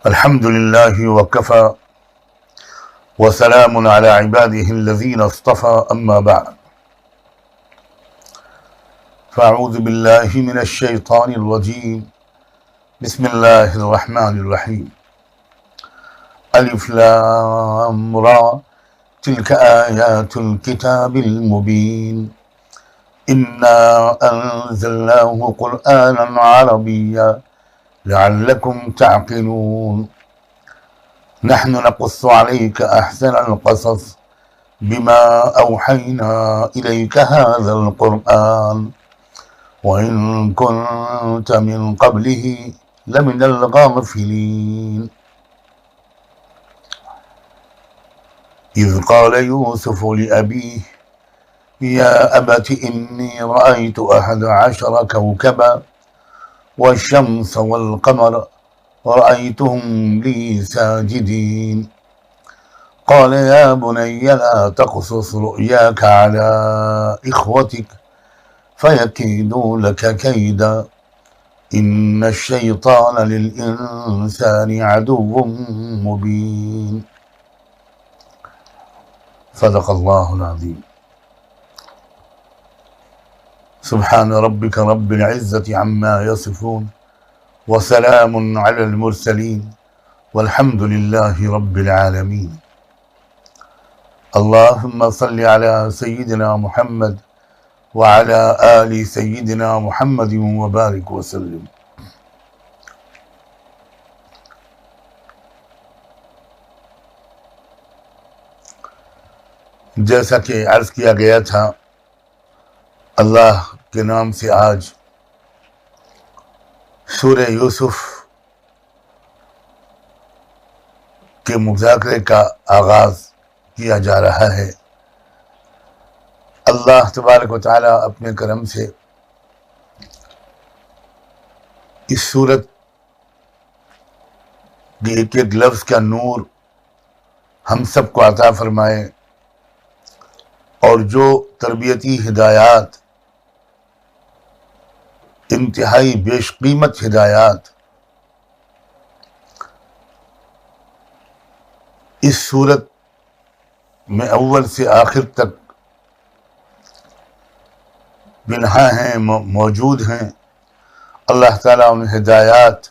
الحمد لله وكفى وسلام على عباده الذين اصطفى أما بعد فأعوذ بالله من الشيطان الرجيم بسم الله الرحمن الرحيم ألف لام را تلك آيات الكتاب المبين إنا أنزلناه قرآنا عربيا لعلكم تعقلون نحن نقص عليك أحسن القصص بما أوحينا إليك هذا القرآن وإن كنت من قبله لمن الغافلين إذ قال يوسف لأبيه يا أبت إني رأيت 11 كوكبا والشمس والقمر ورأيتهم لي ساجدين قال يا بني لا تقصص رؤياك على إخوتك فيكيدوا لك كيدا إن الشيطان للإنسان عدو مبين صدق الله العظيم سبحان ربك رب العزة عما يصفون وسلام على المرسلين والحمد لله رب العالمين اللهم صل على سيدنا محمد وعلى آل سيدنا محمد وبارك وسلم. جیسا کہ عرض کیا گیا تھا، اللہ کے نام سے آج سورہ یوسف کے مذاکرے کا آغاز کیا جا رہا ہے۔ اللہ تبارک و تعالی اپنے کرم سے اس سورت کے ایک ایک لفظ کا نور ہم سب کو عطا فرمائے، اور جو تربیتی ہدایات، انتہائی بیش قیمت ہدایات اس سورت میں اول سے آخر تک بنہا ہیں، موجود ہیں، اللہ تعالیٰ ان ہدایات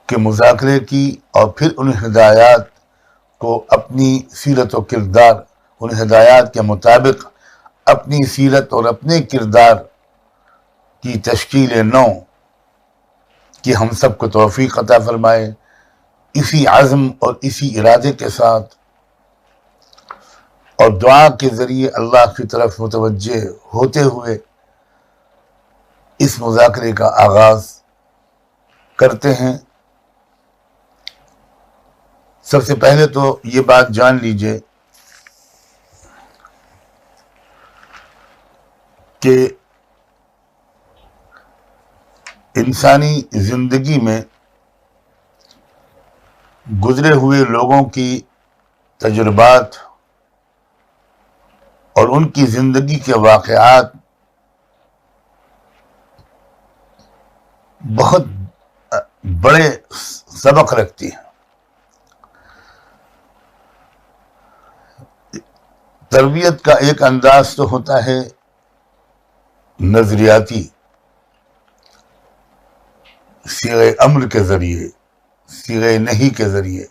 کے مذاکرے کی اور پھر ان ہدایات کو اپنی سیرت و کردار، ان ہدایات کے مطابق اپنی سیرت اور اپنے کردار کی تشکیل نو کہ ہم سب کو توفیق عطا فرمائے۔ اسی عزم اور اسی ارادے کے ساتھ اور دعا کے ذریعے اللہ کی طرف متوجہ ہوتے ہوئے اس مذاکرے کا آغاز کرتے ہیں۔ سب سے پہلے تو یہ بات جان لیجئے کہ انسانی زندگی میں گزرے ہوئے لوگوں کی تجربات اور ان کی زندگی کے واقعات بہت بڑے سبق رکھتی ہیں۔ تربیت کا ایک انداز تو ہوتا ہے نظریاتی، صیغہ امر کے ذریعے، صیغہ نہیں کے ذریعے،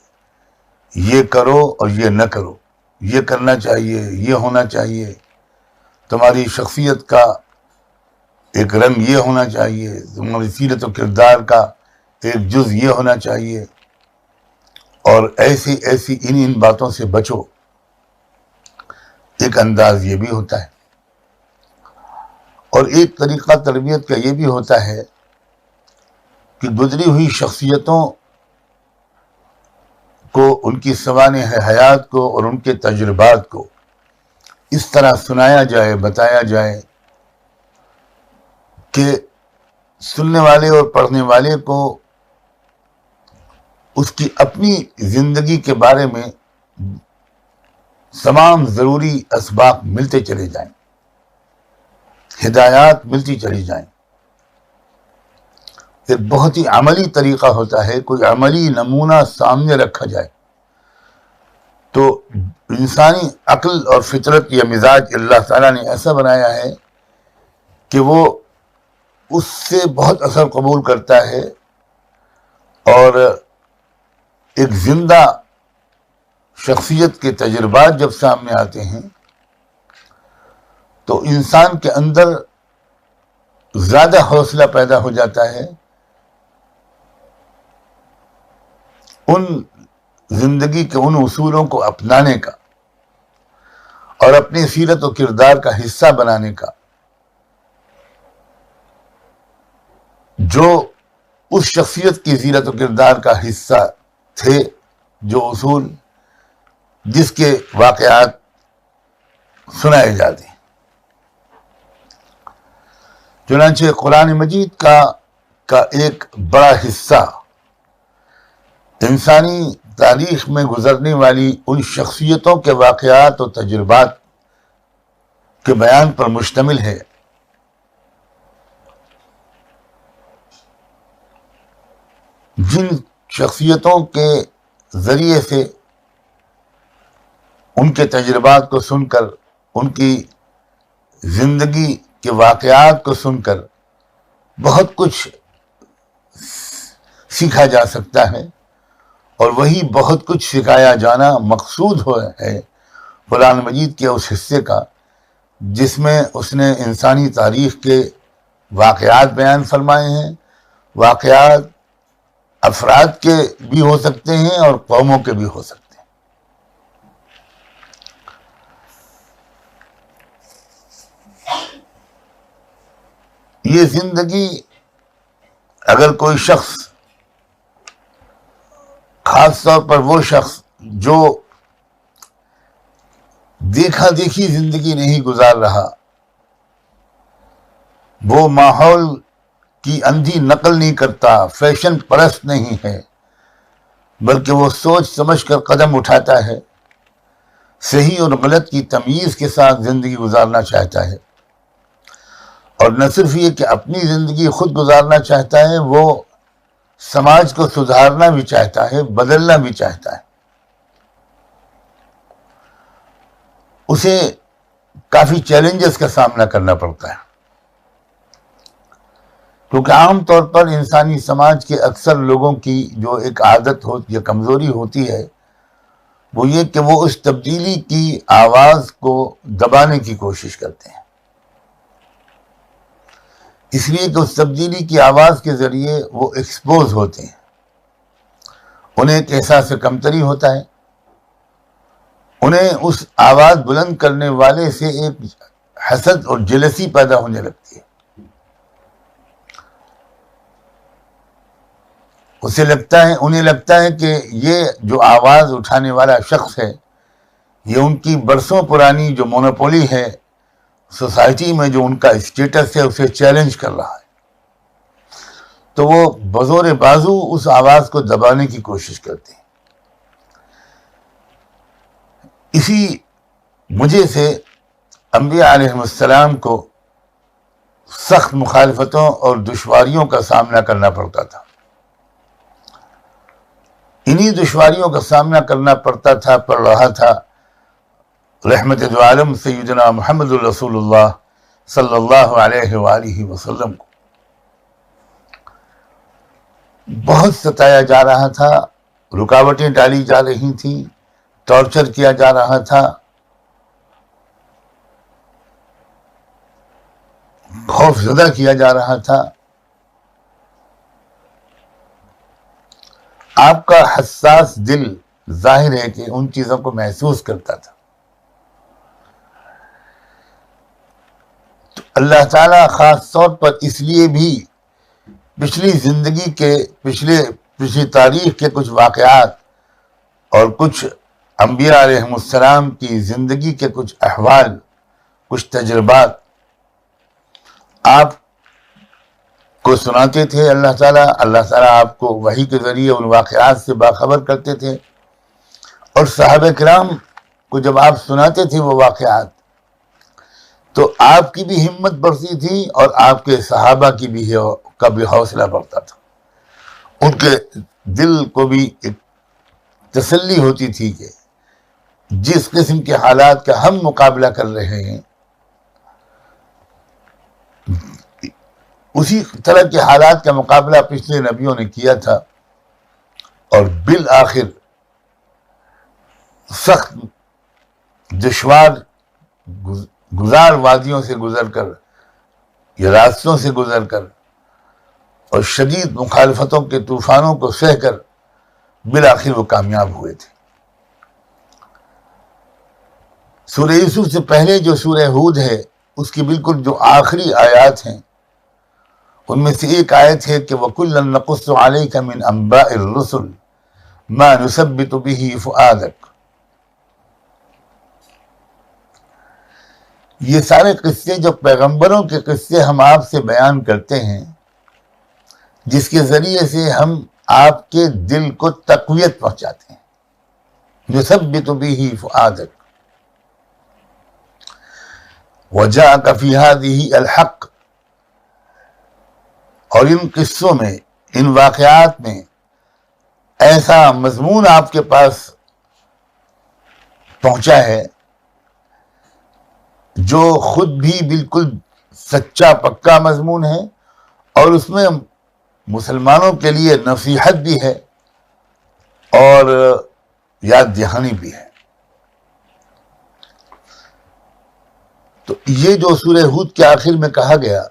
یہ کرو اور یہ نہ کرو، یہ کرنا چاہیے، یہ ہونا چاہیے، تمہاری شخصیت کا ایک رنگ یہ ہونا چاہیے، تمہاری سیرت و کردار کا ایک جز یہ ہونا چاہیے، اور ایسی ان باتوں سے بچو۔ ایک انداز یہ بھی ہوتا ہے، اور ایک طریقہ تربیت کا یہ بھی ہوتا ہے کہ گزری ہوئی شخصیتوں کو، ان کی سوانح حیات کو اور ان کے تجربات کو اس طرح سنایا جائے، بتایا جائے کہ سننے والے اور پڑھنے والے کو اس کی اپنی زندگی کے بارے میں تمام ضروری اسباق ملتے چلے جائیں، ہدایات ملتی چلی جائیں، ایک بہت ہی عملی طریقہ ہوتا ہے، کوئی عملی نمونہ سامنے رکھا جائے تو انسانی عقل اور فطرت یا مزاج اللہ تعالیٰ نے ایسا بنایا ہے کہ وہ اس سے بہت اثر قبول کرتا ہے، اور ایک زندہ شخصیت کے تجربات جب سامنے آتے ہیں تو انسان کے اندر زیادہ حوصلہ پیدا ہو جاتا ہے ان زندگی کے ان اصولوں کو اپنانے کا اور اپنی سیرت و کردار کا حصہ بنانے کا جو اس شخصیت کی سیرت و کردار کا حصہ تھے، جو اصول جس کے واقعات سنائے جاتے ہیں۔ چنانچہ قرآن مجید کا ایک بڑا حصہ انسانی تاریخ میں گزرنے والی ان شخصیتوں کے واقعات و تجربات کے بیان پر مشتمل ہے جن شخصیتوں کے ذریعے سے ان کے تجربات کو سن کر، ان کی زندگی کے واقعات کو سن کر بہت کچھ سیکھا جا سکتا ہے، اور وہی بہت کچھ سکھایا جانا مقصود ہے قرآن مجید کے اس حصے کا جس میں اس نے انسانی تاریخ کے واقعات بیان فرمائے ہیں۔ واقعات افراد کے بھی ہو سکتے ہیں اور قوموں کے بھی ہو سکتے ہیں۔ یہ زندگی اگر کوئی شخص، خاص طور پر وہ شخص جو دیکھا دیکھی زندگی نہیں گزار رہا، وہ ماحول کی اندھی نقل نہیں کرتا، فیشن پرست نہیں ہے، بلکہ وہ سوچ سمجھ کر قدم اٹھاتا ہے، صحیح اور غلط کی تمیز کے ساتھ زندگی گزارنا چاہتا ہے، اور نہ صرف یہ کہ اپنی زندگی خود گزارنا چاہتا ہے، وہ سماج کو سدھارنا بھی چاہتا ہے، بدلنا بھی چاہتا ہے۔ اسے کافی چیلنجز کا سامنا کرنا پڑتا ہے، کیونکہ عام طور پر انسانی سماج کے اکثر لوگوں کی جو ایک عادت ہوتی یا کمزوری ہوتی ہے وہ یہ کہ وہ اس تبدیلی کی آواز کو دبانے کی کوشش کرتے ہیں، اس لیے کہ اس تبدیلی کی آواز کے ذریعے وہ ایکسپوز ہوتے ہیں، انہیں ایک احساس کمتری ہوتا ہے، انہیں اس آواز بلند کرنے والے سے ایک حسد اور جلسی پیدا ہونے لگتی ہے، انہیں لگتا ہے کہ یہ جو آواز اٹھانے والا شخص ہے یہ ان کی برسوں پرانی جو مونوپولی ہے سوسائٹی میں، جو ان کا اسٹیٹس ہے، اسے چیلنج کر رہا ہے، تو وہ بزور بازو اس آواز کو دبانے کی کوشش کرتے ہیں۔ اسی وجہ سے انبیاء علیہ السلام کو سخت مخالفتوں اور دشواریوں کا سامنا کرنا پڑتا تھا، انہی دشواریوں کا سامنا کرنا پڑ رہا تھا رحمت دو عالم سیدنا محمد الرسول اللہ صلی اللہ علیہ وآلہ وسلم کو بہت ستایا جا رہا تھا، رکاوٹیں ڈالی جا رہی تھیں، ٹارچر کیا جا رہا تھا، خوف زدہ کیا جا رہا تھا۔ آپ کا حساس دل ظاہر ہے کہ ان چیزوں کو محسوس کرتا تھا۔ تو اللہ تعالیٰ خاص طور پر اس لیے بھی پچھلی زندگی کے پچھلی تاریخ کے کچھ واقعات اور کچھ انبیاء علیہ السلام کی زندگی کے کچھ احوال، کچھ تجربات آپ کو سناتے تھے۔ اللہ تعالیٰ آپ کو وحی کے ذریعے ان واقعات سے باخبر کرتے تھے، اور صحابہ کرام کو جب آپ سناتے تھے وہ واقعات تو آپ کی بھی ہمت بڑھتی تھی اور آپ کے صحابہ کی بھی کا بھی حوصلہ بڑھتا تھا. ان کے دل کو بھی ایک تسلی ہوتی تھی کہ جس قسم کے حالات کا ہم مقابلہ کر رہے ہیں اسی طرح کے حالات کا مقابلہ پچھلے نبیوں نے کیا تھا، اور بالآخر سخت دشوار گزار وادیوں سے گزر کر یا راستوں سے گزر کر اور شدید مخالفتوں کے طوفانوں کو سہ کر بالآخر وہ کامیاب ہوئے تھے. سورہ یوسف سے پہلے جو سورہ ہود ہے اس کی بالکل جو آخری آیات ہیں ان میں سے ایک آیت ہے کہ وَكُلًّا نَقُصُّ عَلَيْكَ مِنْ أَنْبَاءِ الرُّسُلِ مَا نُثَبِّتُ بِهِ فُؤَادَكَ. یہ سارے قصے جو پیغمبروں کے قصے ہم آپ سے بیان کرتے ہیں جس کے ذریعے سے ہم آپ کے دل کو تقویت پہنچاتے ہیں. نُثَبِّتُ بِهِ فُؤَادَكَ وَجَاءَكَ فِي هَذِهِ الْحَقُّ. اور ان قصوں میں، ان واقعات میں ایسا مضمون آپ کے پاس پہنچا ہے جو خود بھی بالکل سچا پکا مضمون ہے، اور اس میں مسلمانوں کے لیے نصیحت بھی ہے اور یاد دہانی بھی ہے. تو یہ جو سورہ ہود کے آخر میں کہا گیا،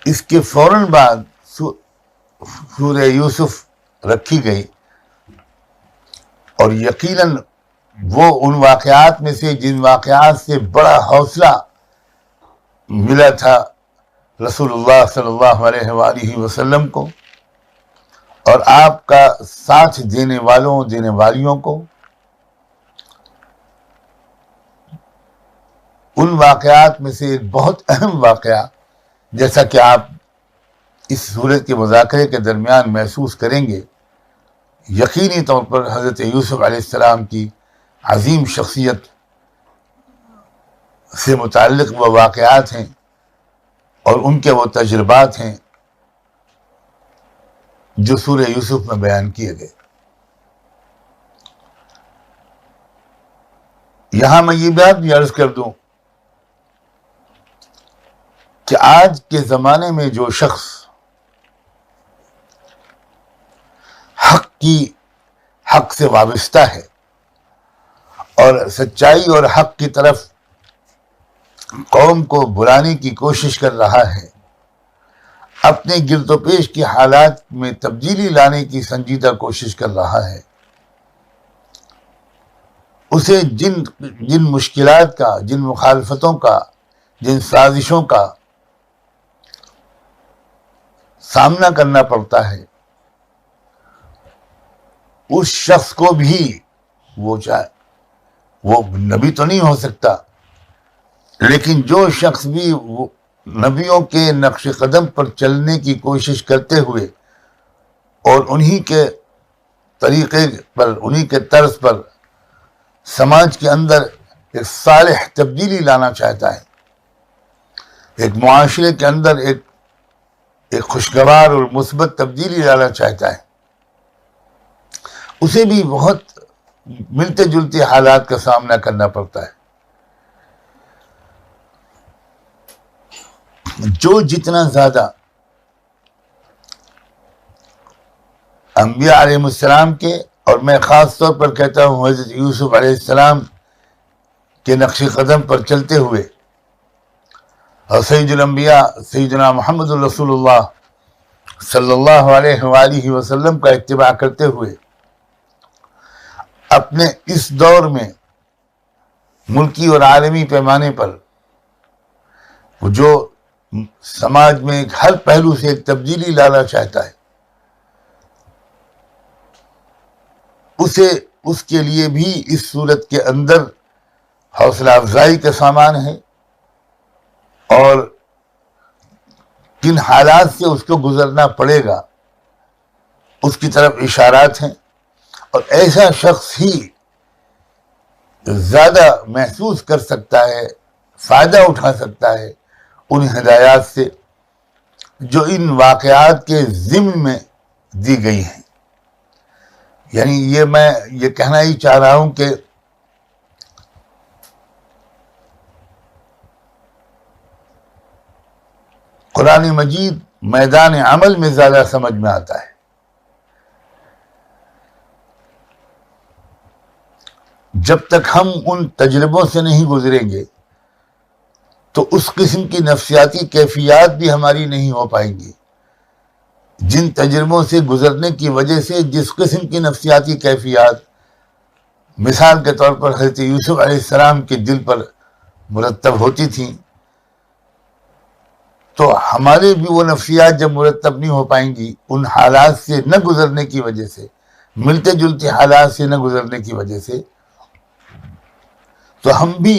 اس کے فوراً بعد سورہ یوسف رکھی گئی، اور یقیناً وہ ان واقعات میں سے جن واقعات سے بڑا حوصلہ ملا تھا رسول اللہ صلی اللہ علیہ وآلہ وسلم کو اور آپ کا ساتھ دینے والوں دینے والیوں کو. ان واقعات میں سے ایک بہت اہم واقعہ، جیسا کہ آپ اس سورت کے مذاکرے کے درمیان محسوس کریں گے، یقینی طور پر حضرت یوسف علیہ السلام کی عظیم شخصیت سے متعلق وہ واقعات ہیں اور ان کے وہ تجربات ہیں جو سورہ یوسف میں بیان کیے گئے. یہاں میں یہ بات بھی عرض کر دوں کہ آج کے زمانے میں جو شخص حق سے وابستہ ہے اور سچائی اور حق کی طرف قوم کو بلانے کی کوشش کر رہا ہے، اپنے گرد و پیش کے حالات میں تبدیلی لانے کی سنجیدہ کوشش کر رہا ہے، اسے جن مشکلات کا، جن مخالفتوں کا، جن سازشوں کا سامنا کرنا پڑتا ہے، اس شخص کو بھی وہ نبی تو نہیں ہو سکتا، لیکن جو شخص بھی وہ نبیوں کے نقش قدم پر چلنے کی کوشش کرتے ہوئے اور انہی کے طریقے پر، انہی کے طرز پر سماج کے اندر ایک صالح تبدیلی لانا چاہتا ہے، ایک معاشرے کے اندر ایک خوشگوار اور مثبت تبدیلی لانا چاہتا ہے، اسے بھی بہت ملتے جلتے حالات کا سامنا کرنا پڑتا ہے. جو جتنا زیادہ انبیاء علیہ السلام کے، اور میں خاص طور پر کہتا ہوں حضرت یوسف علیہ السلام کے نقش قدم پر چلتے ہوئے اور سید الانبیاء سیدنا محمد رسول اللہ صلی اللہ علیہ وآلہ وسلم کا اتباع کرتے ہوئے اپنے اس دور میں ملکی اور عالمی پیمانے پر جو سماج میں ہر پہلو سے ایک تبدیلی لانا چاہتا ہے، اس کے لیے بھی اس صورت کے اندر حوصلہ افزائی کا سامان ہے، اور کن حالات سے اس کو گزرنا پڑے گا اس کی طرف اشارات ہیں. اور ایسا شخص ہی زیادہ محسوس کر سکتا ہے، فائدہ اٹھا سکتا ہے ان ہدایات سے جو ان واقعات کے ضمن میں دی گئی ہیں۔ یعنی میں یہ کہنا ہی چاہ رہا ہوں کہ قرآن مجید میدان عمل میں زیادہ سمجھ میں آتا ہے۔ جب تک ہم ان تجربوں سے نہیں گزریں گے تو اس قسم کی نفسیاتی کیفیات بھی ہماری نہیں ہو پائیں گی۔ جن تجربوں سے گزرنے کی وجہ سے جس قسم کی نفسیاتی کیفیات مثال کے طور پر حضرت یوسف علیہ السلام کے دل پر مرتب ہوتی تھیں، تو ہمارے بھی وہ نفسیات جب مرتب نہیں ہو پائیں گی ان حالات سے نہ گزرنے کی وجہ سے، ملتے جلتے حالات سے نہ گزرنے کی وجہ سے، تو ہم بھی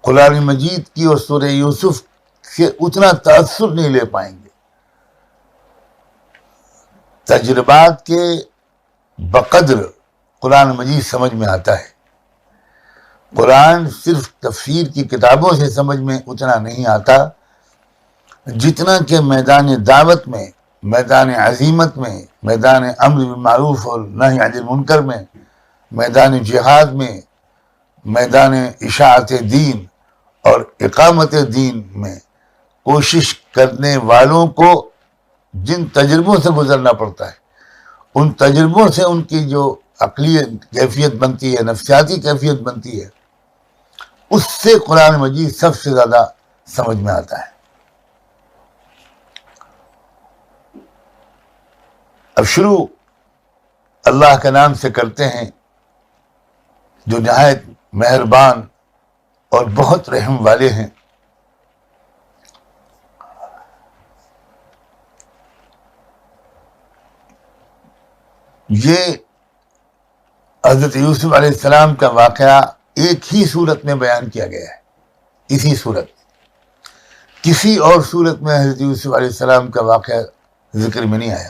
قرآن مجید کی اور سورہ یوسف سے اتنا تأثر نہیں لے پائیں گے۔ تجربات کے بقدر قرآن مجید سمجھ میں آتا ہے۔ قرآن صرف تفسیر کی کتابوں سے سمجھ میں اتنا نہیں آتا جتنا کہ میدان دعوت میں، میدان عزیمت میں، میدان امر بالمعروف اور نہی عن المنکر میں، میدان جہاد میں، میدان اشاعت دین اور اقامت دین میں کوشش کرنے والوں کو جن تجربوں سے گزرنا پڑتا ہے، ان تجربوں سے ان کی جو عقلی کیفیت بنتی ہے، نفسیاتی کیفیت بنتی ہے، اس سے قرآن مجید سب سے زیادہ سمجھ میں آتا ہے۔ اب شروع اللہ کے نام سے کرتے ہیں جو نہایت مہربان اور بہت رحم والے ہیں۔ یہ حضرت یوسف علیہ السلام کا واقعہ ایک ہی صورت میں بیان کیا گیا ہے، اسی صورت، کسی اور صورت میں حضرت یوسف علیہ السلام کا واقعہ ذکر میں نہیں آیا۔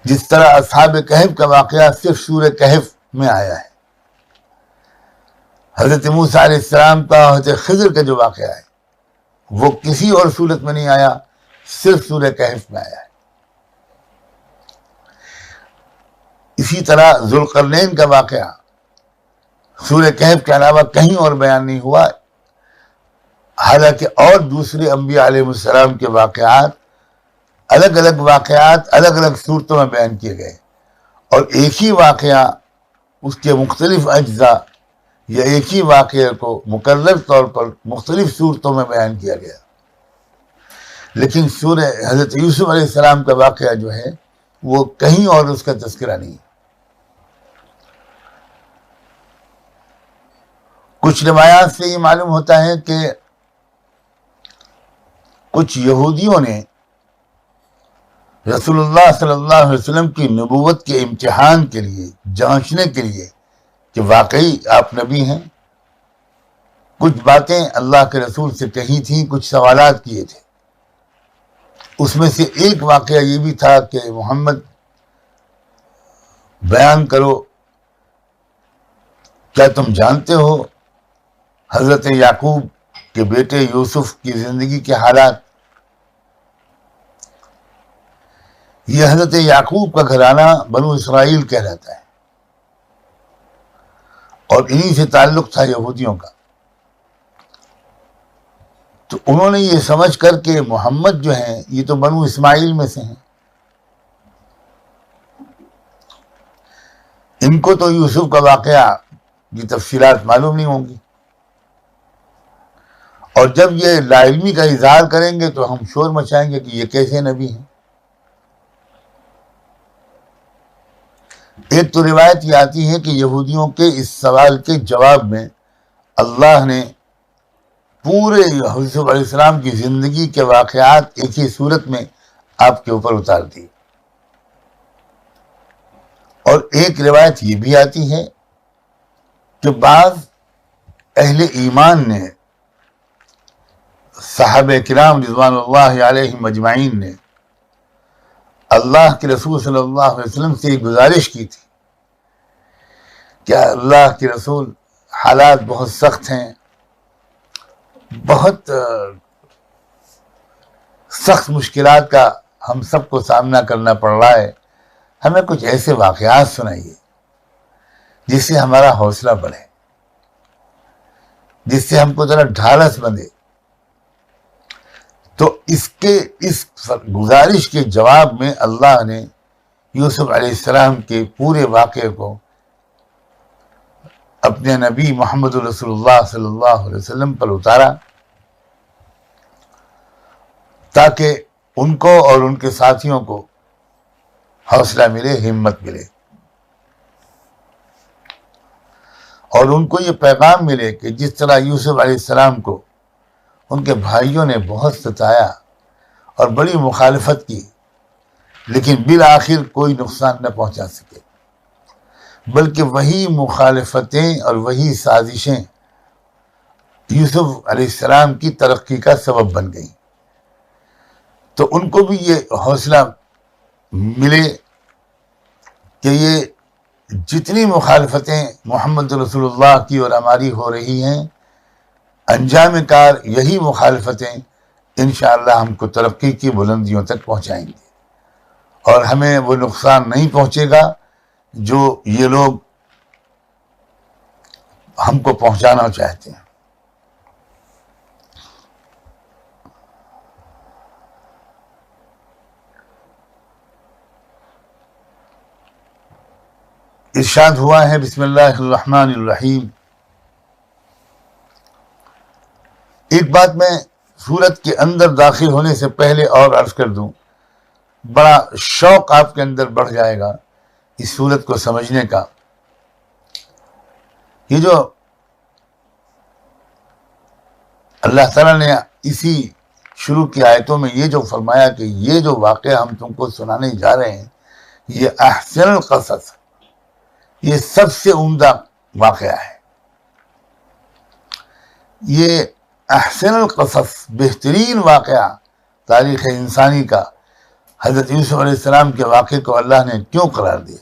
جس طرح اصحاب کہف کا واقعہ صرف سورہ کہف میں آیا ہے، حضرت موسیٰ علیہ السلام کا حضرت خضر کا جو واقعہ ہے وہ کسی اور صورت میں نہیں آیا، صرف سورہ کہف میں آیا ہے۔ اسی طرح ذوالقرنین کا واقعہ سورہ کہف کے علاوہ کہیں اور بیان نہیں ہوا، حالانکہ اور دوسرے انبیاء علیہ السلام کے واقعات، الگ الگ واقعات الگ الگ صورتوں میں بیان کیے گئے، اور ایک ہی واقعہ اس کے مختلف اجزاء یا ایک ہی واقعے کو مکرر طور پر مختلف صورتوں میں بیان کیا گیا۔ لیکن سورہ حضرت یوسف علیہ السلام کا واقعہ جو ہے وہ کہیں اور اس کا تذکرہ نہیں ہے۔ کچھ روایات سے یہ معلوم ہوتا ہے کہ کچھ یہودیوں نے رسول اللہ صلی اللہ علیہ وسلم کی نبوت کے امتحان کے لیے، جانچنے کے لیے کہ واقعی آپ نبی ہیں، کچھ باتیں اللہ کے رسول سے کہی تھیں، کچھ سوالات کیے تھے۔ اس میں سے ایک واقعہ یہ بھی تھا کہ محمد بیان کرو، کیا تم جانتے ہو حضرت یعقوب کے بیٹے یوسف کی زندگی کے حالات؟ یہ حضرت یعقوب کا گھرانہ بنو اسرائیل کہلاتا ہے، اور انہی سے تعلق تھا یہودیوں کا۔ تو انہوں نے یہ سمجھ کر کہ محمد جو ہیں یہ تو بنو اسماعیل میں سے ہیں، ان کو تو یوسف کا واقعہ کی تفصیلات معلوم نہیں ہوں گی، اور جب یہ لا علمی کا اظہار کریں گے تو ہم شور مچائیں گے کہ یہ کیسے نبی ہیں۔ ایک تو روایت یہ آتی ہے کہ یہودیوں کے اس سوال کے جواب میں اللہ نے پورے یوسف علیہ السلام کی زندگی کے واقعات ایک ہی صورت میں آپ کے اوپر اتار دی۔ اور ایک روایت یہ بھی آتی ہے کہ بعض اہل ایمان نے، صحابہ کرام رضوان اللہ علیہم اجمعین نے اللہ کے رسول صلی اللہ علیہ وسلم سے یہ گزارش کی تھی کیا اللہ کے رسول حالات بہت سخت ہیں، بہت سخت مشکلات کا ہم سب کو سامنا کرنا پڑ رہا ہے. ہمیں کچھ ایسے واقعات سنائیے جس سے ہمارا حوصلہ بڑھے، جس سے ہم کو ذرا ڈھارس بندے. تو اس گزارش کے جواب میں اللہ نے یوسف علیہ السلام کے پورے واقعے کو اپنے نبی محمد رسول اللہ صلی اللہ علیہ وسلم پر اتارا تاکہ ان کو اور ان کے ساتھیوں کو حوصلہ ملے، ہمت ملے، اور ان کو یہ پیغام ملے کہ جس طرح یوسف علیہ السلام کو ان کے بھائیوں نے بہت ستایا اور بڑی مخالفت کی، لیکن بالآخر کوئی نقصان نہ پہنچا سکے، بلکہ وہی مخالفتیں اور وہی سازشیں یوسف علیہ السلام کی ترقی کا سبب بن گئیں. تو ان کو بھی یہ حوصلہ ملے کہ یہ جتنی مخالفتیں محمد رسول اللہ کی اور ہماری ہو رہی ہیں، انجام کار یہی مخالفتیں انشاءاللہ ہم کو ترقی کی بلندیوں تک پہنچائیں گے، اور ہمیں وہ نقصان نہیں پہنچے گا جو یہ لوگ ہم کو پہنچانا چاہتے ہیں. ارشاد ہوا ہے بسم اللہ الرحمن الرحیم. ایک بات میں سورت کے اندر داخل ہونے سے پہلے اور عرض کر دوں، بڑا شوق آپ کے اندر بڑھ جائے گا اس سورت کو سمجھنے کا. یہ جو اللہ تعالیٰ نے اسی شروع کی آیتوں میں یہ جو فرمایا کہ یہ جو واقعہ ہم تم کو سنانے جا رہے ہیں یہ احسن القصص، یہ سب سے عمدہ واقعہ ہے. یہ احسن القصص، بہترین واقعہ تاریخ انسانی کا حضرت یوسف علیہ السلام کے واقعے کو اللہ نے کیوں قرار دیا؟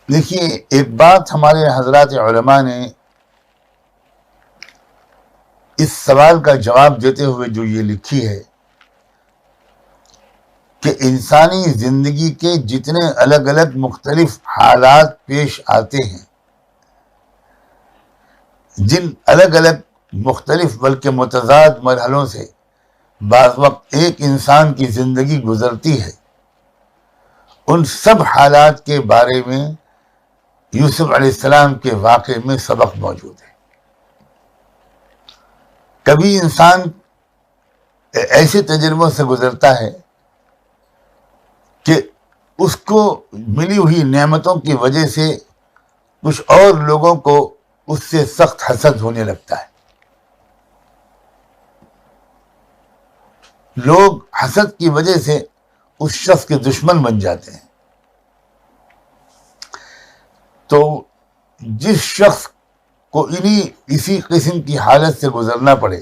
دیکھیے، ایک بات ہمارے حضرات علماء نے اس سوال کا جواب دیتے ہوئے جو یہ لکھی ہے کہ انسانی زندگی کے جتنے الگ الگ مختلف حالات پیش آتے ہیں، جن الگ الگ مختلف بلکہ متضاد مرحلوں سے بعض وقت ایک انسان کی زندگی گزرتی ہے، ان سب حالات کے بارے میں یوسف علیہ السلام کے واقعے میں سبق موجود ہے. کبھی انسان ایسے تجربوں سے گزرتا ہے کہ اس کو ملی ہوئی نعمتوں کی وجہ سے کچھ اور لوگوں کو اس سے سخت حسد ہونے لگتا ہے. لوگ حسد کی وجہ سے اس شخص کے دشمن بن جاتے ہیں. تو جس شخص کو اسی قسم کی حالت سے گزرنا پڑے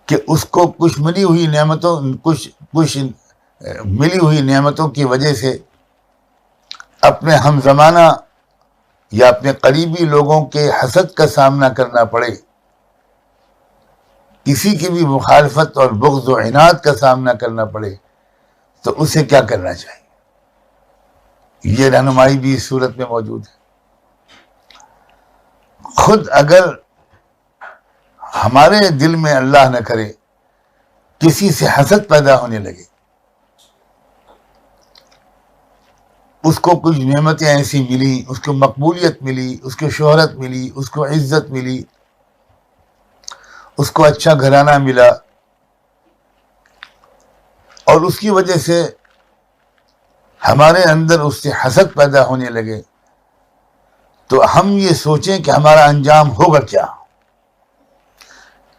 کہ اس کو کچھ ملی ہوئی نعمتوں کی وجہ سے اپنے ہم زمانہ یا اپنے قریبی لوگوں کے حسد کا سامنا کرنا پڑے، کسی کی بھی مخالفت اور بغض و عناد کا سامنا کرنا پڑے، تو اسے کیا کرنا چاہیے؟ یہ رہنمائی بھی اس صورت میں موجود ہے. خود اگر ہمارے دل میں اللہ نہ کرے کسی سے حسد پیدا ہونے لگے، اس کو کچھ نعمتیں ایسی ملی، اس کو مقبولیت ملی، اس کو شہرت ملی، اس کو عزت ملی، اس کو اچھا گھرانہ ملا، اور اس کی وجہ سے ہمارے اندر اس سے حسد پیدا ہونے لگے، تو ہم یہ سوچیں کہ ہمارا انجام ہوگا کیا.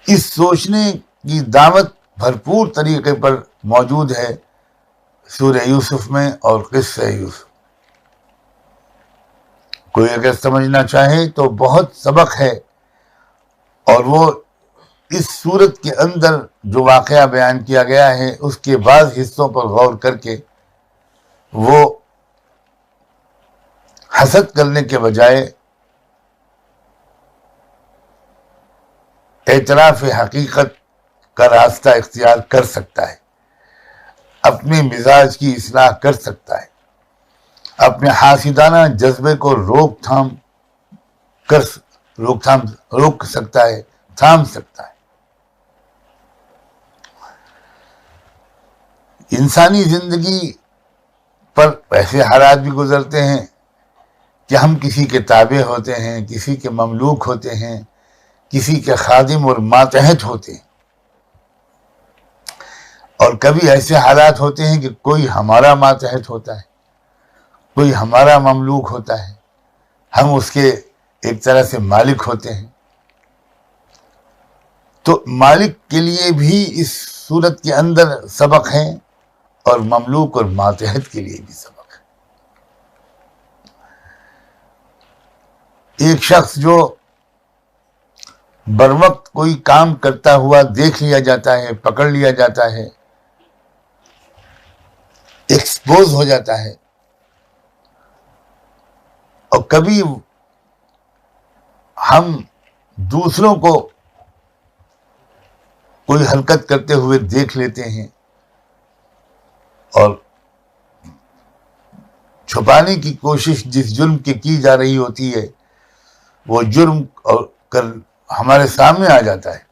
اس سوچنے کی دعوت بھرپور طریقے پر موجود ہے سورہ یوسف میں اور قصہ یوسف. کوئی اگر سمجھنا چاہے تو بہت سبق ہے، اور وہ اس سورت کے اندر جو واقعہ بیان کیا گیا ہے اس کے بعض حصوں پر غور کر کے وہ حسد کرنے کے بجائے اعتراف حقیقت کا راستہ اختیار کر سکتا ہے، اپنے مزاج کی اصلاح کر سکتا ہے، اپنے حاسدانہ جذبے کو روک سکتا ہے، تھام سکتا ہے۔ انسانی زندگی پر ایسے حالات بھی گزرتے ہیں کہ ہم کسی کے تابع ہوتے ہیں، کسی کے مملوک ہوتے ہیں، کسی کے خادم اور ماتحت ہوتے ہیں، اور کبھی ایسے حالات ہوتے ہیں کہ کوئی ہمارا ماتحت ہوتا ہے، کوئی ہمارا مملوک ہوتا ہے، ہم اس کے ایک طرح سے مالک ہوتے ہیں۔ تو مالک کے لیے بھی اس صورت کے اندر سبق ہیں، اور مملوک اور ماتحت کے لیے بھی سبق ہے۔ ایک شخص جو بر وقت کوئی کام کرتا ہوا دیکھ لیا جاتا ہے، پکڑ لیا جاتا ہے، ایکسپوز ہو جاتا ہے، اور کبھی ہم دوسروں کو کوئی حرکت کرتے ہوئے دیکھ لیتے ہیں، اور چھپانے کی کوشش جس جرم کی جا رہی ہوتی ہے، وہ جرم ہمارے سامنے آ جاتا ہے۔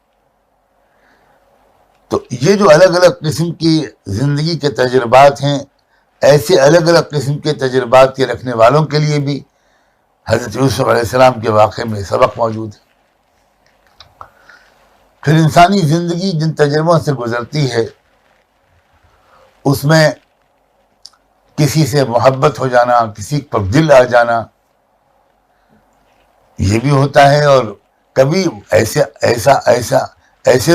تو یہ جو الگ الگ قسم کی زندگی کے تجربات ہیں، ایسے الگ الگ قسم کے تجربات کے رکھنے والوں کے لیے بھی حضرت یوسف علیہ السلام کے واقعے میں سبق موجود ہے۔ پھر انسانی زندگی جن تجربوں سے گزرتی ہے، اس میں کسی سے محبت ہو جانا، کسی پر دل آ جانا، یہ بھی ہوتا ہے، اور کبھی ایسے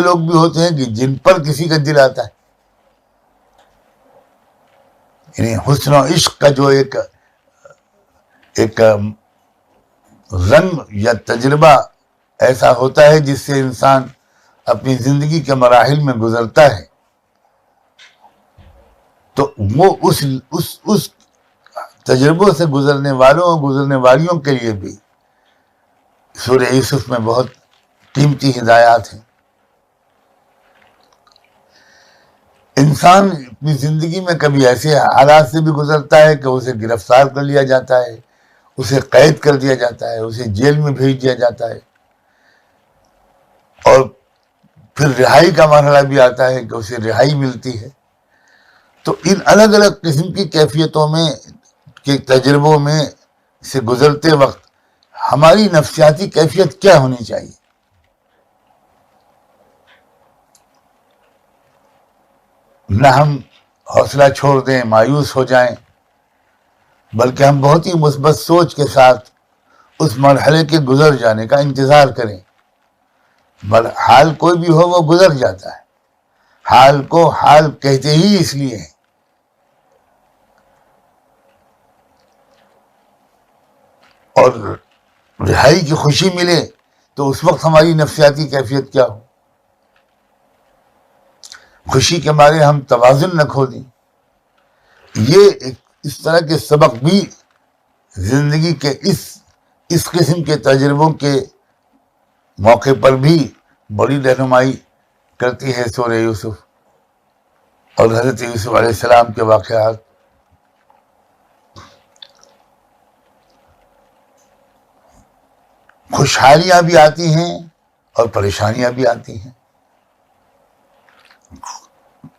لوگ بھی ہوتے ہیں کہ جن پر کسی کا دل آتا ہے۔ یعنی حسن و عشق کا جو ایک رنگ یا تجربہ ایسا ہوتا ہے جس سے انسان اپنی زندگی کے مراحل میں گزرتا ہے، تو وہ اس تجربوں سے گزرنے والوں اور گزرنے والیوں کے لیے بھی سورہ یوسف میں بہت قیمتی ہدایات ہیں۔ انسان اپنی زندگی میں کبھی ایسے حالات سے بھی گزرتا ہے کہ اسے گرفتار کر لیا جاتا ہے، اسے قید کر دیا جاتا ہے، اسے جیل میں بھیج دیا جاتا ہے، اور پھر رہائی کا مرحلہ بھی آتا ہے کہ اسے رہائی ملتی ہے۔ تو ان الگ الگ قسم کی کیفیتوں میں کے تجربوں میں سے گزرتے وقت ہماری نفسیاتی کیفیت کیا ہونی چاہیے؟ نہ ہم حوصلہ چھوڑ دیں، مایوس ہو جائیں، بلکہ ہم بہت ہی مثبت سوچ کے ساتھ اس مرحلے کے گزر جانے کا انتظار کریں۔ حال کوئی بھی ہو، وہ گزر جاتا ہے۔ حال کو حال کہتے ہی اس لیے ہیں۔ اور رہائی کی خوشی ملے تو اس وقت ہماری نفسیاتی کیفیت کیا ہو؟ خوشی کے مارے ہم توازن نہ کھو دیں۔ یہ اس طرح کے سبق بھی زندگی کے اس قسم کے تجربوں کے موقع پر بھی بڑی رہنمائی کرتی ہے سورہ یوسف اور حضرت یوسف علیہ السلام کے واقعات۔ خوشحالیاں بھی آتی ہیں اور پریشانیاں بھی آتی ہیں،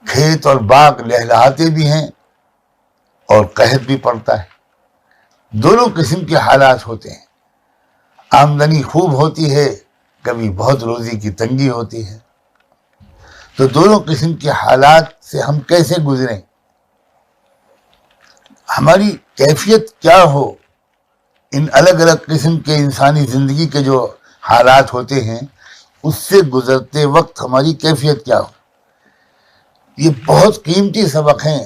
کھیت اور باغ لہلہاتے بھی ہیں اور قحط بھی پڑتا ہے۔ دونوں قسم کے حالات ہوتے ہیں۔ آمدنی خوب ہوتی ہے، کبھی بہت روزی کی تنگی ہوتی ہے۔ تو دونوں قسم کے حالات سے ہم کیسے گزریں؟ ہماری کیفیت کیا ہو؟ ان الگ الگ قسم کے انسانی زندگی کے جو حالات ہوتے ہیں، اس سے گزرتے وقت ہماری کیفیت کیا ہو؟ یہ بہت قیمتی سبق ہیں۔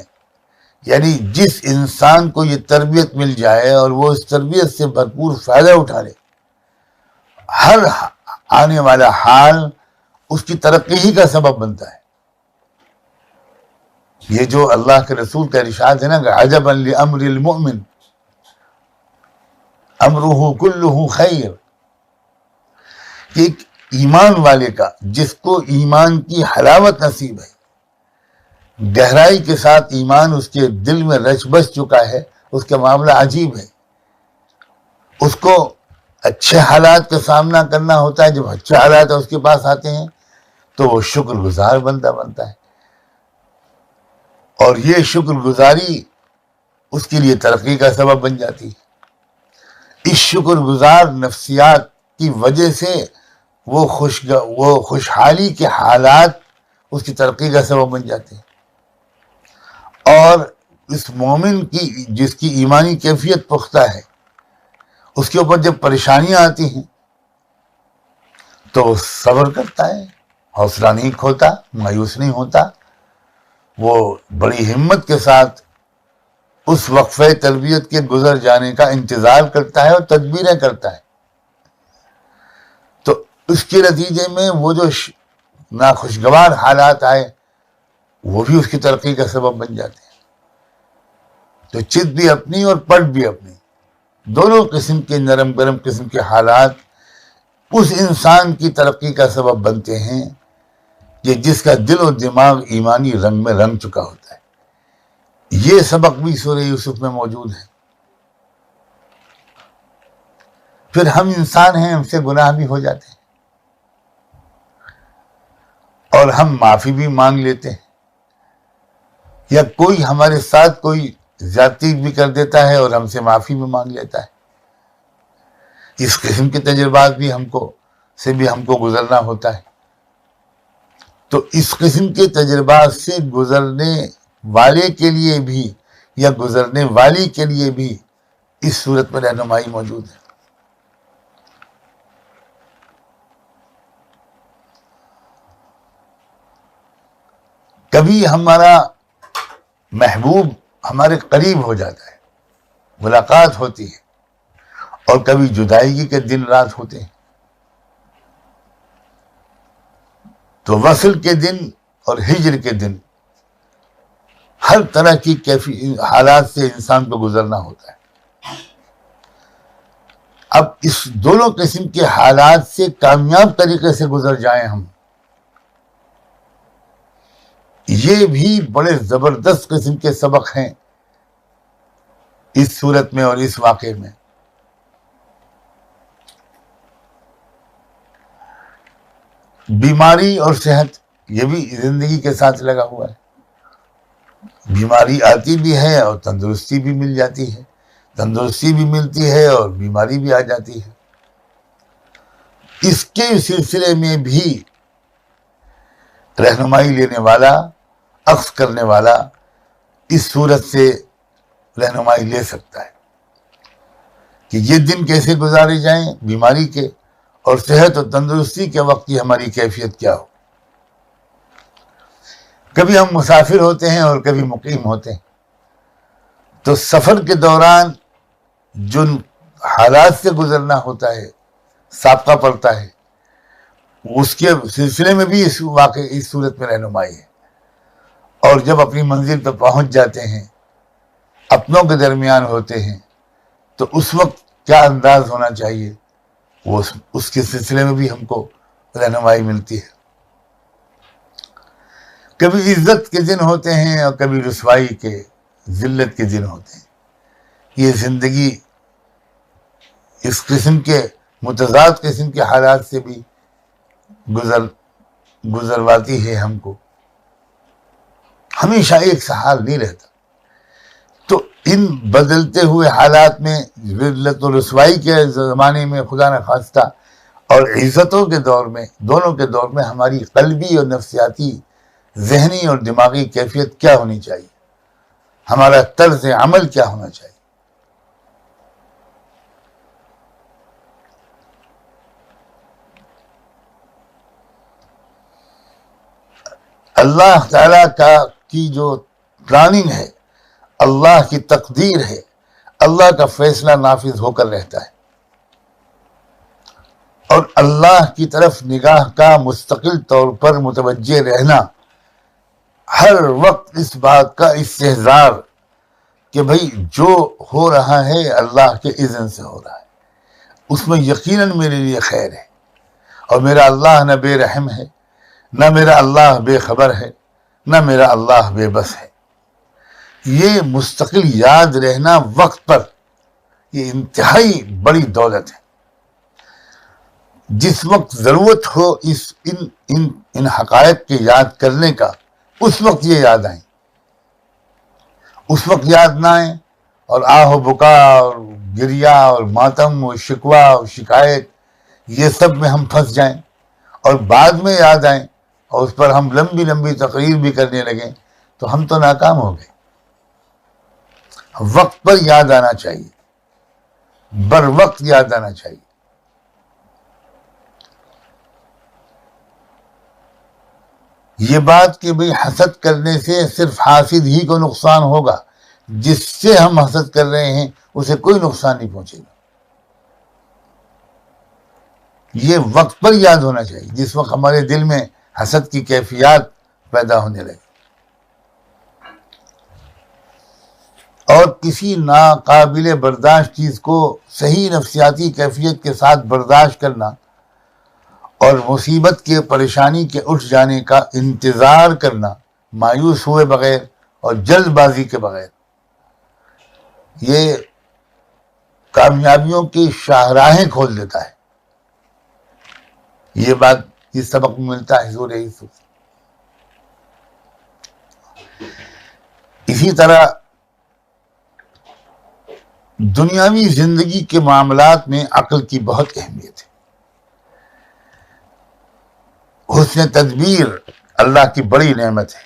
یعنی جس انسان کو یہ تربیت مل جائے اور وہ اس تربیت سے بھرپور فائدہ اٹھا لے، ہر آنے والا حال اس کی ترقی ہی کا سبب بنتا ہے۔ یہ جو اللہ کے رسول کا ارشاد ہے نا کہ عجبا لامر المؤمن امرہ کلہ خیر، کہ ایک ایمان والے کا جس کو ایمان کی حلاوت نصیب ہے، گہرائی کے ساتھ ایمان اس کے دل میں رچ بس چکا ہے، اس کا معاملہ عجیب ہے. اس کو اچھے حالات کا سامنا کرنا ہوتا ہے. جب اچھے حالات اس کے پاس آتے ہیں تو وہ شکر گزار بنتا ہے، اور یہ شکر گزاری اس کے لیے ترقی کا سبب بن جاتی ہے. اس شکر گزار نفسیات کی وجہ سے وہ خوشحالی کے حالات اس کی ترقی کا سبب بن جاتے ہیں. اور اس مومن کی جس کی ایمانی کیفیت پختہ ہے، اس کے اوپر جب پریشانیاں آتی ہیں تو وہ صبر کرتا ہے، حوصلہ نہیں کھوتا، مایوس نہیں ہوتا. وہ بڑی ہمت کے ساتھ اس وقفہ تربیت کے گزر جانے کا انتظار کرتا ہے اور تدبیریں کرتا ہے. تو اس کے نتیجے میں وہ جو ناخوشگوار حالات آئے وہ بھی اس کی ترقی کا سبب بن جاتے ہیں. تو چت بھی اپنی اور پٹ بھی اپنی، دونوں قسم کے نرم گرم قسم کے حالات اس انسان کی ترقی کا سبب بنتے ہیں کہ جس کا دل و دماغ ایمانی رنگ میں رنگ چکا ہوتا ہے. یہ سبق بھی سورہ یوسف میں موجود ہے. پھر ہم انسان ہیں، ہم سے گناہ بھی ہو جاتے ہیں اور ہم معافی بھی مانگ لیتے ہیں، یا کوئی ہمارے ساتھ کوئی زیادتی بھی کر دیتا ہے اور ہم سے معافی بھی مانگ لیتا ہے. اس قسم کے تجربات بھی ہم کو گزرنا ہوتا ہے. تو اس قسم کے تجربات سے گزرنے والے کے لیے بھی یا گزرنے والی کے لیے بھی اس صورت میں رہنمائی موجود ہے. کبھی ہمارا محبوب ہمارے قریب ہو جاتا ہے، ملاقات ہوتی ہے، اور کبھی جدائیگی کے دن رات ہوتے ہیں. تو وصل کے دن اور ہجر کے دن ہر طرح کی حالات سے انسان کو گزرنا ہوتا ہے. اب اس دونوں قسم کے حالات سے کامیاب طریقے سے گزر جائیں ہم، یہ بھی بڑے زبردست قسم کے سبق ہیں اس صورت میں اور اس واقعے میں. بیماری اور صحت یہ بھی زندگی کے ساتھ لگا ہوا ہے. بیماری آتی بھی ہے اور تندرستی بھی مل جاتی ہے، تندرستی بھی ملتی ہے اور بیماری بھی آ جاتی ہے. اس کے سلسلے میں بھی رہنمائی لینے والا، اخذ کرنے والا اس صورت سے رہنمائی لے سکتا ہے کہ یہ دن کیسے گزارے جائیں بیماری کے، اور صحت اور تندرستی کے وقت کی ہماری کیفیت کیا ہو. کبھی ہم مسافر ہوتے ہیں اور کبھی مقیم ہوتے ہیں. تو سفر کے دوران جو حالات سے گزرنا ہوتا ہے، سابقہ پڑتا ہے، اس کے سلسلے میں بھی اس صورت میں رہنمائی ہے. اور جب اپنی منزل پہ پہنچ جاتے ہیں، اپنوں کے درمیان ہوتے ہیں، تو اس وقت کیا انداز ہونا چاہیے، وہ اس کے سلسلے میں بھی ہم کو رہنمائی ملتی ہے. کبھی عزت کے دن ہوتے ہیں اور کبھی رسوائی کے، ذلت کے دن ہوتے ہیں. یہ زندگی اس قسم کے متضاد قسم کے حالات سے بھی گزرواتی ہے ہم کو. ہمیشہ ایک سا حال نہیں رہتا. تو ان بدلتے ہوئے حالات میں، ذلت و رسوائی کے زمانے میں خدا نخواستہ، اور عزتوں کے دور میں، دونوں کے دور میں ہماری قلبی اور نفسیاتی، ذہنی اور دماغی کیفیت کیا ہونی چاہیے، ہمارا طرز عمل کیا ہونا چاہیے. اللہ تعالیٰ کی جو پلاننگ ہے، اللہ کی تقدیر ہے، اللہ کا فیصلہ نافذ ہو کر رہتا ہے. اور اللہ کی طرف نگاہ کا مستقل طور پر متوجہ رہنا ہر وقت اس بات کا استحضار کہ بھئی جو ہو رہا ہے اللہ کے اذن سے ہو رہا ہے، اس میں یقیناً میرے لیے خیر ہے، اور میرا اللہ نہ بے رحم ہے، نہ میرا اللہ بے خبر ہے، نہ میرا اللہ بے بس ہے۔ یہ مستقل یاد رہنا وقت پر، یہ انتہائی بڑی دولت ہے۔ جس وقت ضرورت ہو ان حقائق کے یاد کرنے کا، اس وقت یہ یاد آئیں۔ اس وقت یاد نہ آئیں اور آہ و بکا اور گریا اور ماتم اور شکوہ اور شکایت، یہ سب میں ہم پھنس جائیں اور بعد میں یاد آئیں اور اس پر ہم لمبی لمبی تقریر بھی کرنے لگیں، تو ہم تو ناکام ہو گئے۔ وقت پر یاد آنا چاہیے، بر وقت یاد آنا چاہیے۔ یہ بات کہ بھئی حسد کرنے سے صرف حاسد ہی کو نقصان ہوگا، جس سے ہم حسد کر رہے ہیں اسے کوئی نقصان نہیں پہنچے گا۔ یہ وقت پر یاد ہونا چاہیے، جس وقت ہمارے دل میں حسد کی کیفیات پیدا ہونے لگے۔ اور کسی ناقابل برداشت چیز کو صحیح نفسیاتی کیفیت کے ساتھ برداشت کرنا اور مصیبت کے پریشانی کے اٹھ جانے کا انتظار کرنا مایوس ہوئے بغیر اور جلد بازی کے بغیر، یہ کامیابیوں کی شاہراہیں کھول دیتا ہے۔ یہ بات اس سبق میں ملتا ہے حضور یوسف۔ اسی طرح دنیاوی زندگی کے معاملات میں عقل کی بہت اہمیت ہے۔ حسن تدبیر اللہ کی بڑی نعمت ہے۔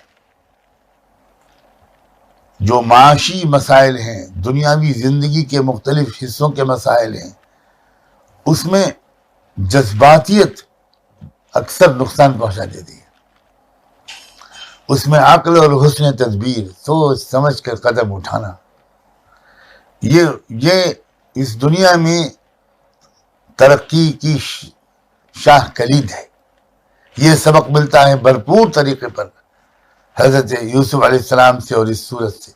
جو معاشی مسائل ہیں، دنیاوی زندگی کے مختلف حصوں کے مسائل ہیں، اس میں جذباتیت اکثر نقصان پہنچا دیتی ہے۔ اس میں عقل اور حسن تدبیر، سوچ سمجھ کر قدم اٹھانا، یہ اس دنیا میں ترقی کی شاہ کلید ہے۔ یہ سبق ملتا ہے بھرپور طریقے پر حضرت یوسف علیہ السلام سے اور اس سورت سے۔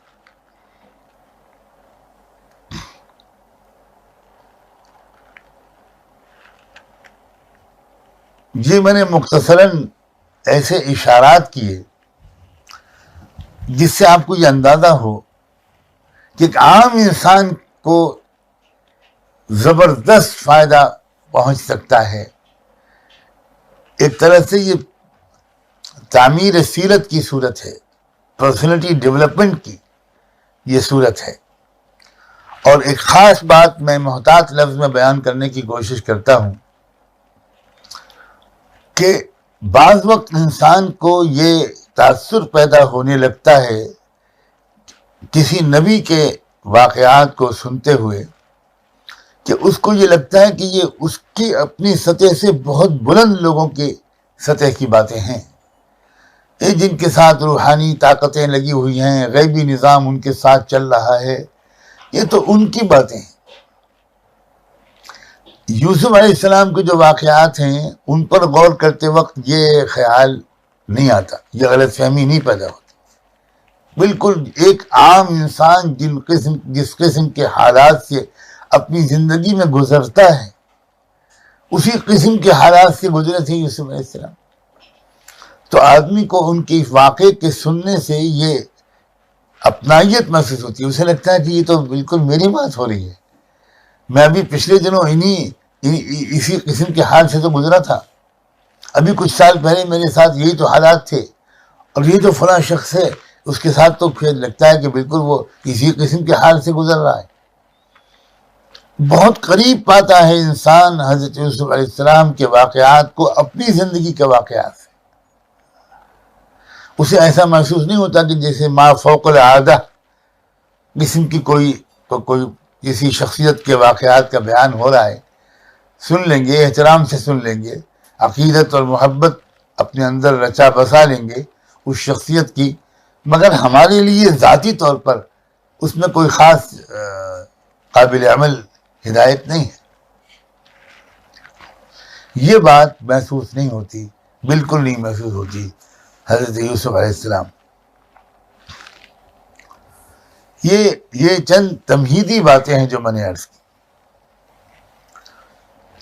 یہ میں نے مختصراً ایسے اشارات کیے جس سے آپ کو یہ اندازہ ہو کہ ایک عام انسان کو زبردست فائدہ پہنچ سکتا ہے۔ ایک طرح سے یہ تعمیر سیرت کی صورت ہے، پرسنالٹی ڈیولپمنٹ کی یہ صورت ہے۔ اور ایک خاص بات میں محتاط لفظ میں بیان کرنے کی کوشش کرتا ہوں کہ بعض وقت انسان کو یہ تاثر پیدا ہونے لگتا ہے کسی نبی کے واقعات کو سنتے ہوئے کہ اس کو یہ لگتا ہے کہ یہ اس کی اپنی سطح سے بہت بلند لوگوں کی سطح کی باتیں ہیں، یہ جن کے ساتھ روحانی طاقتیں لگی ہوئی ہیں، غیبی نظام ان کے ساتھ چل رہا ہے، یہ تو ان کی باتیں ہیں۔ یوسف علیہ السلام کے جو واقعات ہیں ان پر غور کرتے وقت یہ خیال نہیں آتا، یہ غلط فہمی نہیں پیدا ہوتی۔ بالکل ایک عام انسان جس قسم کے حالات سے اپنی زندگی میں گزرتا ہے، اسی قسم کے حالات سے گزرے تھے یوسف علیہ السلام۔ تو آدمی کو ان کے واقعے کے سننے سے یہ اپنائیت محسوس ہوتی ہے، اسے لگتا ہے کہ یہ تو بالکل میری بات ہو رہی ہے، میں ابھی پچھلے دنوں اسی قسم کے حال سے تو گزرا تھا، ابھی کچھ سال پہلے میرے ساتھ یہی تو حالات تھے، اور یہ تو فلاں شخص ہے، اس کے ساتھ تو پھر لگتا ہے کہ بالکل وہ اسی قسم کے حال سے گزر رہا ہے۔ بہت قریب پاتا ہے انسان حضرت یوسف علیہ السلام کے واقعات کو اپنی زندگی کے واقعات سے۔ اسے ایسا محسوس نہیں ہوتا کہ جیسے ما فوق العادہ قسم کی کوئی کسی شخصیت کے واقعات کا بیان ہو رہا ہے، سن لیں گے، احترام سے سن لیں گے، عقیدت اور محبت اپنے اندر رچا بسا لیں گے اس شخصیت کی، مگر ہمارے لیے ذاتی طور پر اس میں کوئی خاص قابل عمل ہدایت نہیں ہے۔ یہ بات محسوس نہیں ہوتی، بالکل نہیں محسوس ہوتی حضرت یوسف علیہ السلام یہ چند تمہیدی باتیں ہیں جو میں نے عرض کی.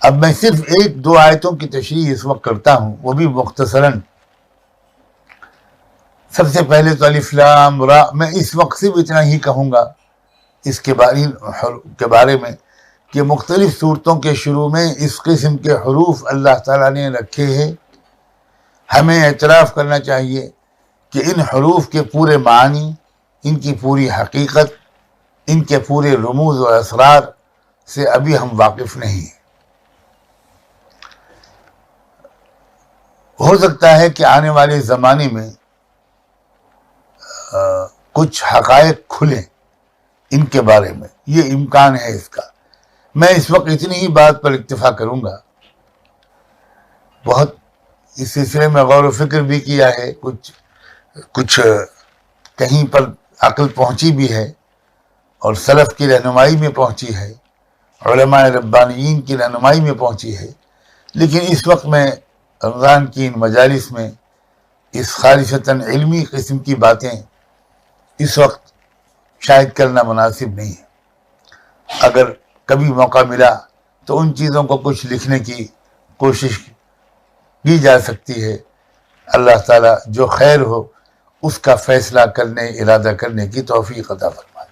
اب میں صرف ایک دو آیتوں کی تشریح اس وقت کرتا ہوں، وہ بھی مختصراً. سب سے پہلے تو الف لام را، میں اس وقت صرف اتنا ہی کہوں گا اس کے بارے میں کہ مختلف صورتوں کے شروع میں اس قسم کے حروف اللہ تعالیٰ نے رکھے ہیں. ہمیں اعتراف کرنا چاہیے کہ ان حروف کے پورے معنی، ان کی پوری حقیقت، ان کے پورے رموز و اسرار سے ابھی ہم واقف نہیں ہیں. ہو سکتا ہے کہ آنے والے زمانے میں کچھ حقائق کھلیں ان کے بارے میں، یہ امکان ہے اس کا. میں اس وقت اتنی ہی بات پر اکتفا کروں گا. بہت اس سلسلے میں غور و فکر بھی کیا ہے، کچھ کہیں پر عقل پہنچی بھی ہے اور سلف کی رہنمائی میں پہنچی ہے، علماء ربانیین کی رہنمائی میں پہنچی ہے. لیکن اس وقت میں رمضان کی ان مجالس میں اس خالصتاً علمی قسم کی باتیں اس وقت شاید کرنا مناسب نہیں ہے. اگر کبھی موقع ملا تو ان چیزوں کو کچھ لکھنے کی کوشش کی جا سکتی ہے. اللہ تعالیٰ جو خیر ہو اس کا فیصلہ کرنے، ارادہ کرنے کی توفیق عطا فرمائے.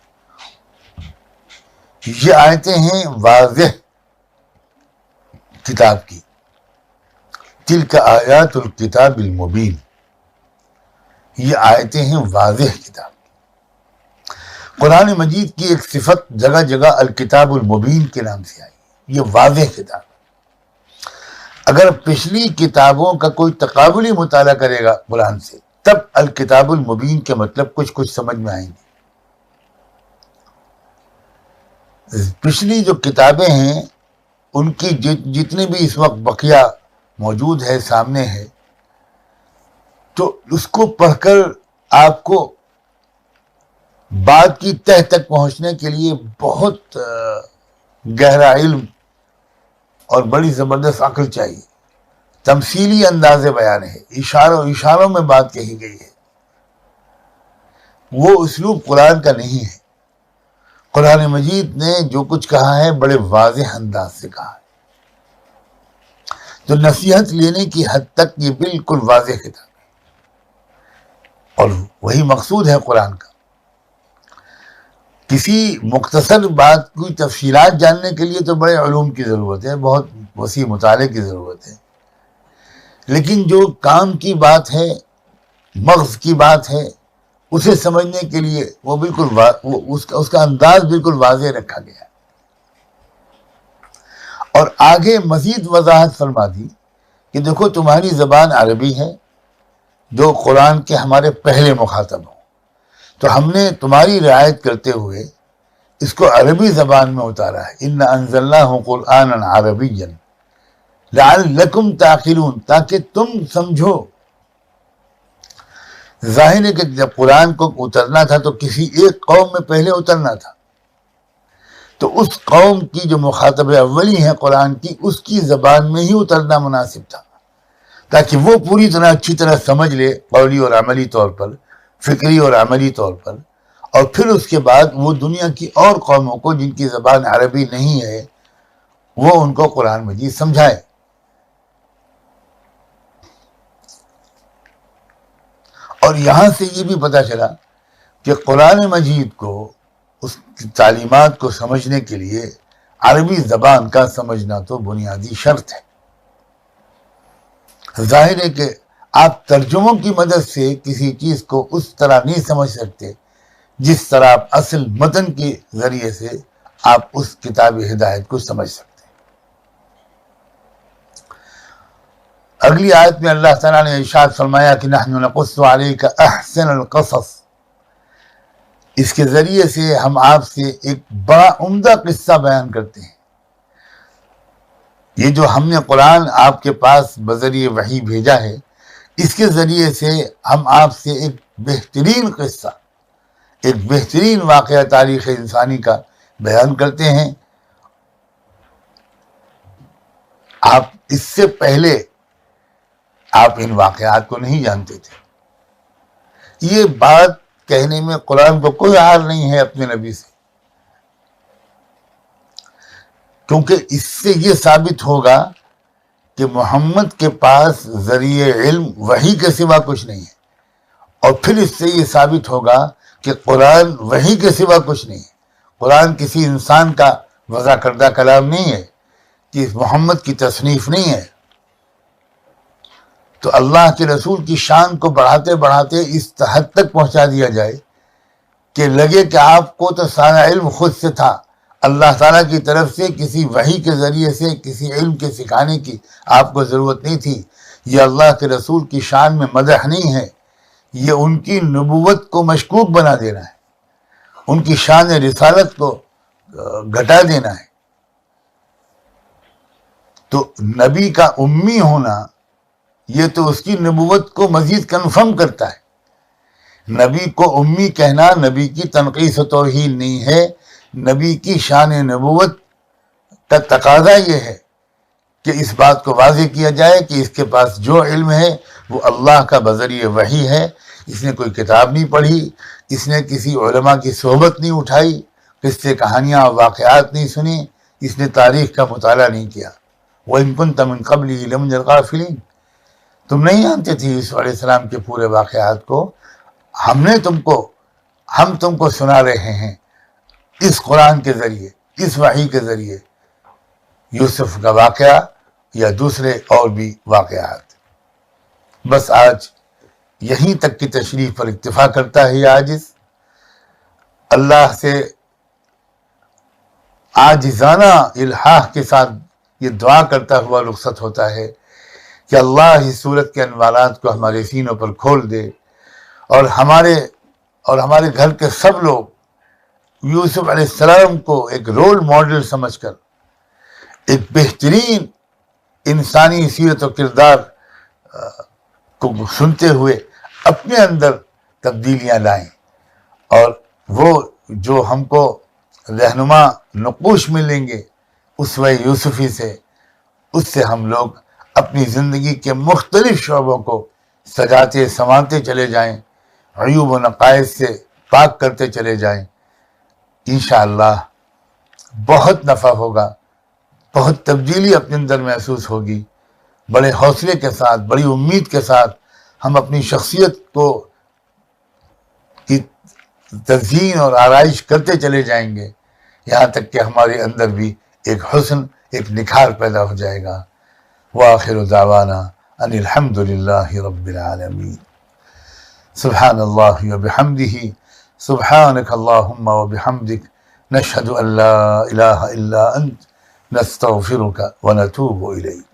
یہ آیتیں ہیں واضح کتاب کی. تلک آیات الکتاب المبین، یہ آیتیں ہیں واضح کتاب. قرآن مجید کی ایک صفت جگہ جگہ الکتاب المبین کے نام سے آئی، یہ واضح کتاب. اگر پچھلی کتابوں کا کوئی تقابلی مطالعہ کرے گا قرآن سے، تب الکتاب المبین کے مطلب کچھ سمجھ میں آئیں گے. پچھلی جو کتابیں ہیں ان کی جتنی بھی اس وقت بقیہ موجود ہے، سامنے ہے، تو اس کو پڑھ کر آپ کو بات کی تہ تک پہنچنے کے لیے بہت گہرا علم اور بڑی زبردست عقل چاہیے. تمثیلی انداز بیان ہے، اشاروں میں بات کہی گئی ہے. وہ اسلوب قرآن کا نہیں ہے. قرآن مجید نے جو کچھ کہا ہے بڑے واضح انداز سے کہا ہے. تو نصیحت لینے کی حد تک یہ بالکل واضح کتاب ہے، اور وہی مقصود ہے قرآن کا. کسی مختصر بات کی تفصیلات جاننے کے لیے تو بڑے علوم کی ضرورت ہے، بہت وسیع مطالعے کی ضرورت ہے. لیکن جو کام کی بات ہے، مغز کی بات ہے، اسے سمجھنے کے لیے وہ بالکل اس کا انداز بالکل واضح رکھا گیا ہے. اور آگے مزید وضاحت فرما دی کہ دیکھو تمہاری زبان عربی ہے جو قرآن کے ہمارے پہلے مخاطب ہوں، تو ہم نے تمہاری رعایت کرتے ہوئے اس کو عربی زبان میں اتارا ہے. اِنَّا أَنزَلْنَاهُ قُرْآنًا عَرَبِيًّا لَعَلَّكُمْ تَعْقِلُونَ، تاکہ تم سمجھو. ظاہر ہے کہ جب قرآن کو اترنا تھا تو کسی ایک قوم میں پہلے اترنا تھا، تو اس قوم کی جو مخاطب اولی ہیں قرآن کی، اس کی زبان میں ہی اترنا مناسب تھا، تاکہ وہ پوری طرح اچھی طرح سمجھ لے، قولی اور عملی طور پر، فکری اور عملی طور پر. اور پھر اس کے بعد وہ دنیا کی اور قوموں کو جن کی زبان عربی نہیں ہے وہ ان کو قرآن مجید سمجھائے. اور یہاں سے یہ بھی پتہ چلا کہ قرآن مجید کو، اس کی تعلیمات کو سمجھنے کے لیے عربی زبان کا سمجھنا تو بنیادی شرط ہے. ظاہر ہے کہ آپ ترجموں کی مدد سے کسی چیز کو اس طرح نہیں سمجھ سکتے جس طرح آپ اصل متن کے ذریعے سے آپ اس کتاب ہدایت کو سمجھ سکتے ہیں. اگلی آیت میں اللہ تعالیٰ نے ارشاد فرمایا کہ نحن نقص علیک احسن القصص، اس کے ذریعے سے ہم آپ سے ایک بڑا عمدہ قصہ بیان کرتے ہیں. یہ جو ہم نے قرآن آپ کے پاس بذریعہ وحی بھیجا ہے، اس کے ذریعے سے ہم آپ سے ایک بہترین قصہ، ایک بہترین واقعہ تاریخ انسانی کا بیان کرتے ہیں. آپ اس سے پہلے آپ ان واقعات کو نہیں جانتے تھے. یہ بات کہنے میں قرآن کو کوئی عار نہیں ہے اپنے نبی سے، کیونکہ اس سے یہ ثابت ہوگا کہ محمد کے پاس ذریعہ علم وحی کے سوا کچھ نہیں ہے، اور پھر اس سے یہ ثابت ہوگا کہ قرآن وحی کے سوا کچھ نہیں ہے۔ قرآن کسی انسان کا وضع کردہ کلام نہیں ہے، کہ محمد کی تصنیف نہیں ہے۔ تو اللہ کے رسول کی شان کو بڑھاتے بڑھاتے اس حد تک پہنچا دیا جائے کہ لگے کہ آپ کو تو سارا علم خود سے تھا، اللہ تعالیٰ کی طرف سے کسی وحی کے ذریعے سے کسی علم کے سکھانے کی آپ کو ضرورت نہیں تھی۔ یہ اللہ کے رسول کی شان میں مدح نہیں ہے، یہ ان کی نبوت کو مشکوک بنا دینا ہے، ان کی شان رسالت کو گھٹا دینا ہے۔ تو نبی کا امی ہونا یہ تو اس کی نبوت کو مزید کنفرم کرتا ہے۔ نبی کو امی کہنا نبی کی تنقیص و توہین نہیں ہے، نبی کی شان نبوت کا تقاضا یہ ہے کہ اس بات کو واضح کیا جائے کہ اس کے پاس جو علم ہے وہ اللہ کا بذریعہ وحی ہے، اس نے کوئی کتاب نہیں پڑھی، اس نے کسی علماء کی صحبت نہیں اٹھائی، قصے کہانیاں اور واقعات نہیں سنی، اس نے تاریخ کا مطالعہ نہیں کیا۔ وَإِن كُنتَ مِن قَبْلِهِ لَمِنَ الْغَافِلِينَ، تم نہیں جانتے تھے یوسف علیہ السلام کے پورے واقعات کو، ہم تم کو سنا رہے ہیں اس قرآن کے ذریعے، اس وحی کے ذریعے، یوسف کا واقعہ یا دوسرے اور بھی واقعات۔ بس آج یہیں تک کی تشریح پر اکتفا کرتا ہے یہ عاجز، اللہ سے عاجزانہ الحاح کے ساتھ یہ دعا کرتا ہوا رخصت ہوتا ہے کہ اللہ اس صورت کے انوارات کو ہمارے سینوں پر کھول دے، اور ہمارے گھر کے سب لوگ یوسف علیہ السلام کو ایک رول ماڈل سمجھ کر ایک بہترین انسانی سیرت و کردار کو سنتے ہوئے اپنے اندر تبدیلیاں لائیں، اور وہ جو ہم کو رہنما نقوش ملیں گے اسوہ یوسفی سے، اس سے ہم لوگ اپنی زندگی کے مختلف شعبوں کو سجاتے سنوارتے چلے جائیں، عیوب و نقائص سے پاک کرتے چلے جائیں۔ انشاءاللہ بہت نفع ہوگا، بہت تبدیلی اپنے اندر محسوس ہوگی۔ بڑے حوصلے کے ساتھ، بڑی امید کے ساتھ ہم اپنی شخصیت کی تزئین اور آرائش کرتے چلے جائیں گے، یہاں تک کہ ہمارے اندر بھی ایک حسن، ایک نکھار پیدا ہو جائے گا۔ وآخر دعوانا ان الحمد للہ رب العالمین۔ سبحان اللہ وبحمدہ، سبحانک اللہم وبحمدک، نشہد ان لا الہ الا انت، نستغفرک ونتوب الیک۔